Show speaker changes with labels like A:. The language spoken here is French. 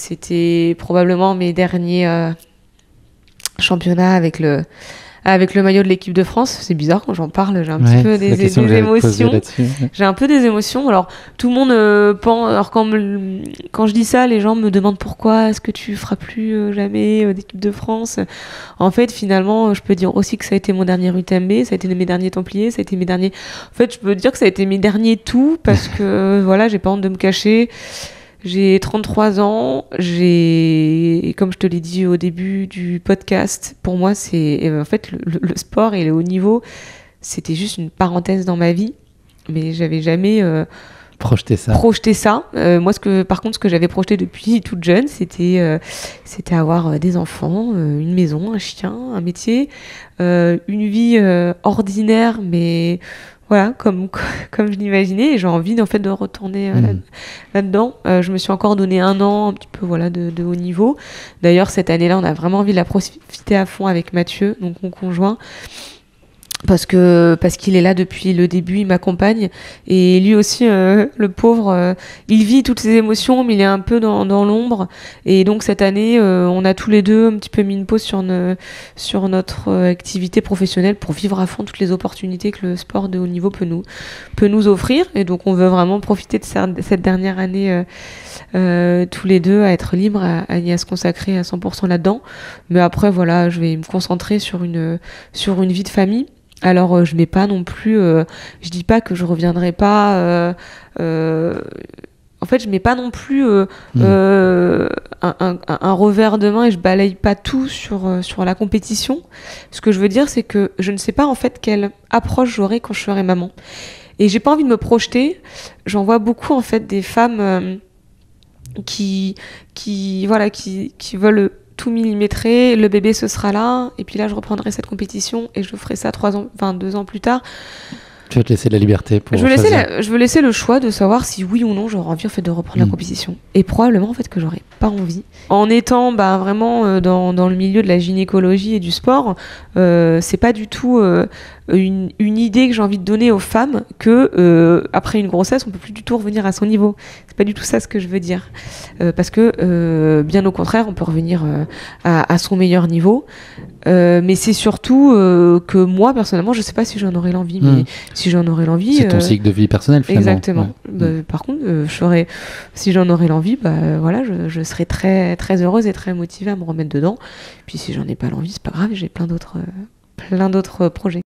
A: C'était probablement mes derniers championnats avec le maillot de l'équipe de France. C'est bizarre quand j'en parle, j'ai un petit peu des émotions. J'ai un peu des émotions. Alors, tout le monde pense... Alors, quand je dis ça, les gens me demandent pourquoi est-ce que tu feras plus jamais d'équipe de France. En fait, finalement, je peux dire aussi que ça a été mon dernier UTMB, ça a été mes derniers Templiers, ça a été mes derniers... En fait, je peux dire que ça a été mes derniers tout, parce que, voilà, j'ai pas honte de me cacher. J'ai 33 ans, comme je te l'ai dit au début du podcast, pour moi, en fait, le sport et le haut niveau, c'était juste une parenthèse dans ma vie, mais j'avais jamais projeté ça. Moi, par contre, ce que j'avais projeté depuis toute jeune, c'était avoir des enfants, une maison, un chien, un métier, une vie ordinaire, mais... Voilà, comme je l'imaginais, et j'ai envie en fait de retourner là-dedans. Je me suis encore donné 1 an, un petit peu de haut niveau. D'ailleurs, cette année-là, on a vraiment envie de la profiter à fond avec Mathieu, donc mon conjoint, parce qu'il est là depuis le début, il m'accompagne, et lui aussi, le pauvre, il vit toutes ses émotions, mais il est un peu dans l'ombre. Et donc cette année, on a tous les deux un petit peu mis une pause sur notre activité professionnelle pour vivre à fond toutes les opportunités que le sport de haut niveau peut nous offrir. Et donc on veut vraiment profiter de cette dernière année tous les deux, à être libres, à se consacrer à 100% là-dedans. Mais après, voilà, je vais me concentrer sur une vie de famille. Alors, je mets pas non plus... je dis pas que je reviendrai pas... en fait, je mets pas non plus un revers de main et je balaye pas tout sur la compétition. Ce que je veux dire, c'est que je ne sais pas en fait quelle approche j'aurai quand je serai maman. Et j'ai pas envie de me projeter. J'en vois beaucoup en fait des femmes qui veulent tout millimétrer, le bébé ce sera là, et puis là je reprendrai cette compétition et je ferai ça 2 ans plus tard.
B: Tu vas te laisser la liberté pour
A: je veux laisser le choix de savoir si oui ou non j'aurai envie en fait de reprendre la compétition, et probablement en fait que j'aurai pas envie. En étant vraiment dans le milieu de la gynécologie et du sport, c'est pas du tout une idée que j'ai envie de donner aux femmes que après une grossesse on peut plus du tout revenir à son niveau. C'est pas du tout ça ce que je veux dire, parce que bien au contraire on peut revenir à son meilleur niveau, mais c'est surtout que moi personnellement je sais pas si j'en aurais l'envie, mais si j'en aurais l'envie,
B: c'est ton cycle de vie personnel finalement.
A: Exactement. Par contre, si j'en aurais l'envie, voilà, je serais très très heureuse et très motivée à me remettre dedans. Puis si j'en ai pas l'envie, c'est pas grave, j'ai plein d'autres projets.